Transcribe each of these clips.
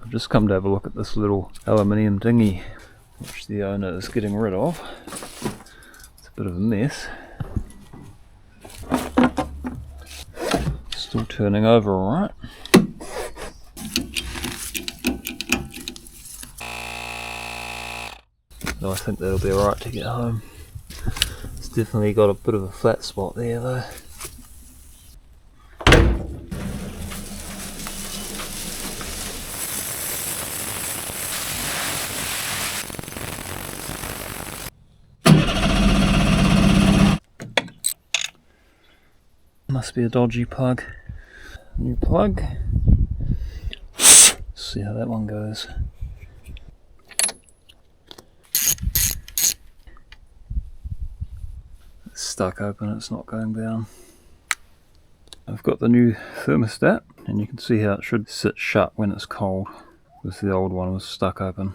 I've just come to have a look at this little aluminium dinghy which the owner is getting rid of. It's a bit of a mess. Still turning over alright. So I think that'll be alright to get home. It's definitely got a bit of a flat spot there though. Must be a dodgy plug. New plug. Let's see how that one goes. It's stuck open, it's not going down. I've got the new thermostat and you can see how it should sit shut when it's cold, because the old one was stuck open.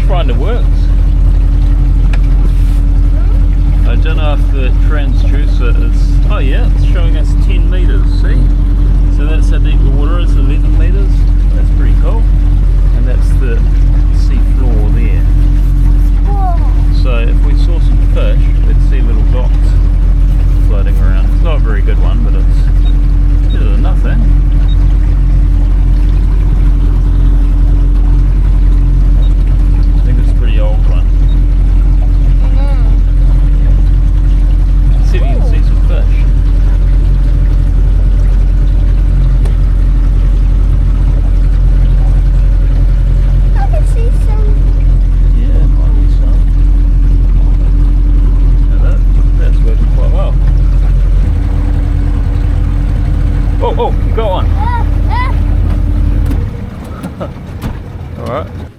Finder works. I don't know if the transducer is... Oh yeah, it's showing us 10 meters, see? So that's how deep the water is, 11 meters. That's pretty cool. And that's the sea floor there. So if we saw some fish, we'd see little dots floating around. It's not a very good one, but it's better than nothing.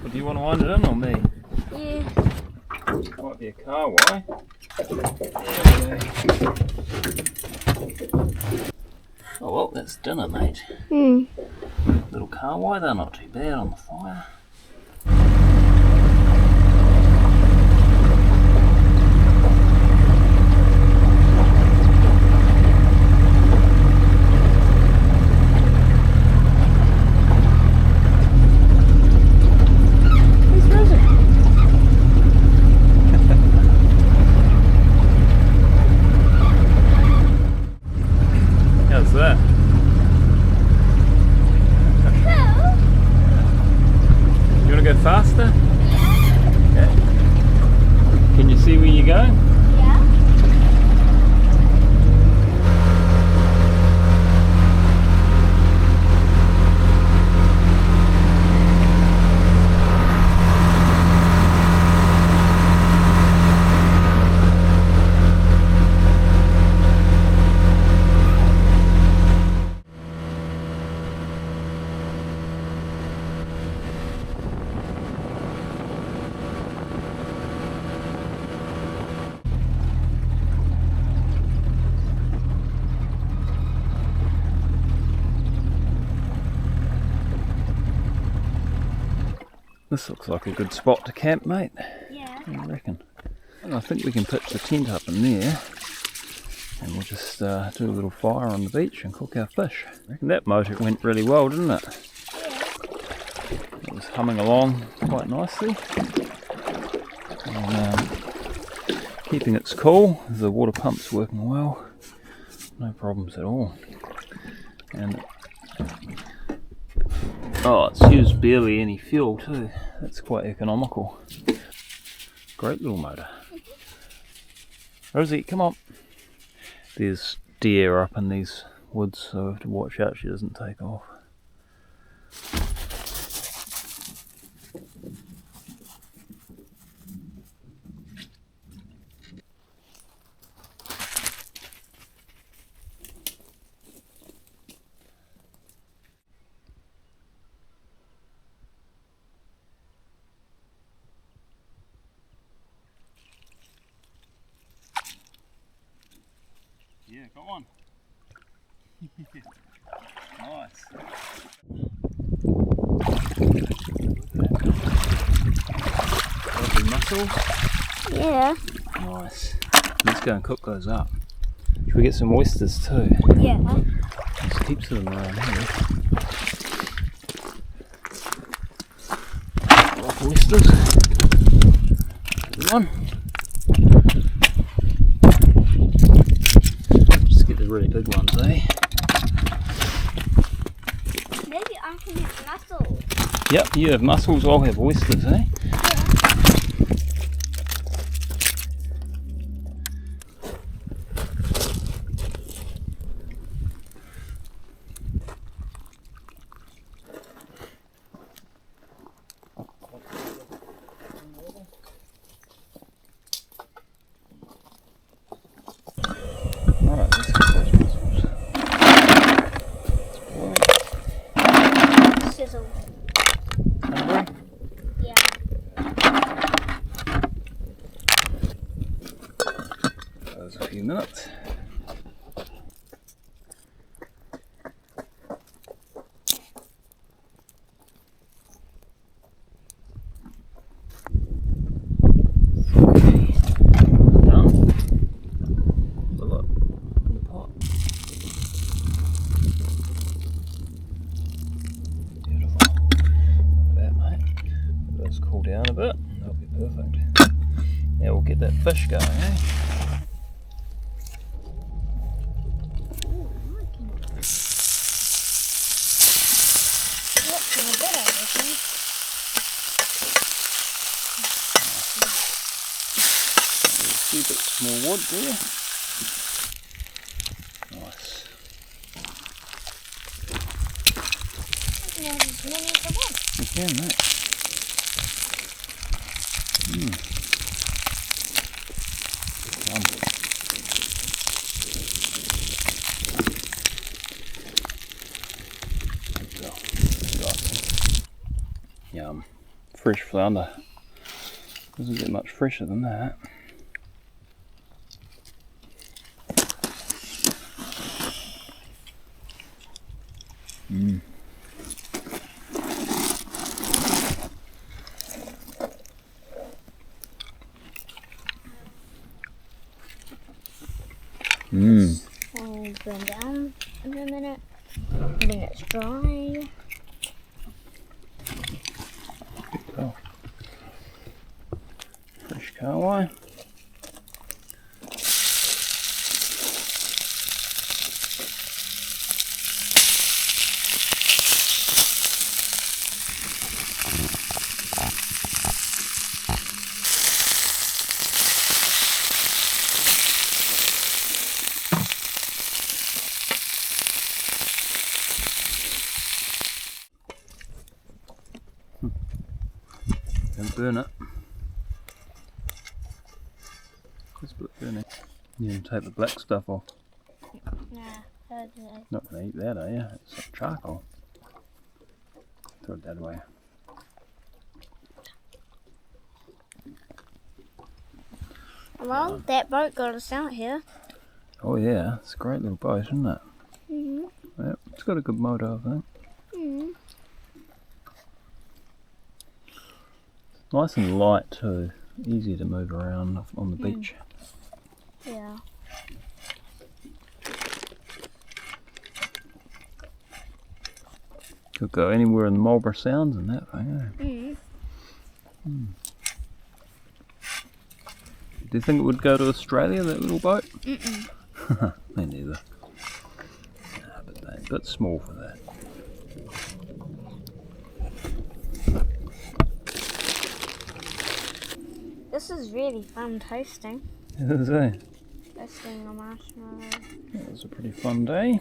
Well, do you want to wind it in or me? Yeah. Might be a car wire. Oh well, that's dinner, mate. Little car wire, they're not too bad on the fire. How's that? You want to go faster? Okay. Can you see where you're going? This looks like a good spot to camp, mate. Yeah. What do you reckon? And I think we can pitch the tent up in there and we'll just do a little fire on the beach and cook our fish. I reckon that motor went really well, didn't it? Yeah. It was humming along quite nicely. And keeping its cool, the water pump's working well. No problems at all. And oh, it's used barely any fuel too. That's quite economical. Great little motor. Rosie, come on. There's deer up in these woods, so we have to watch out she doesn't take off. Yeah, got one. Nice. Lovely mussels. Yeah. Nice. Let's go and cook those up. Should we get some oysters too? Yeah. There's heaps of them around here. Rock oysters. Good one. Just get the really big ones, eh? Maybe I can have mussels. Yep, you have mussels, I'll have oysters, eh? Alright, let's get those mussels. Sizzle. Hungry? Yeah. Those a few minutes. Cool down a bit, that'll be perfect. Now we'll get that fish going, eh? A few bits more wood there. Nice. You can, mate. Yum. fresh flounder. Doesn't get much fresher than that. Mmm. Mmm. I'll burn down in a minute. When it's dry. Oh. Fresh carway. Don't burn it. Just a bit burning. You can take the black stuff off. Nah, Not going to eat that, are you? It's like charcoal. Throw it that way. well, that boat got us out here. Oh yeah, it's a great little boat, isn't it? Mhm. Yep, it's got a good motor, I think. Mhm. Nice and light too. Easy to move around on the beach. Yeah. Could go anywhere in the Marlborough Sounds and that thing, eh? Mhm. Do you think it would go to Australia, that little boat? Mm-mm. Me neither. Nah, but they're a bit small for that. This is really fun toasting. Is it? Toasting a marshmallow. That was a pretty fun day.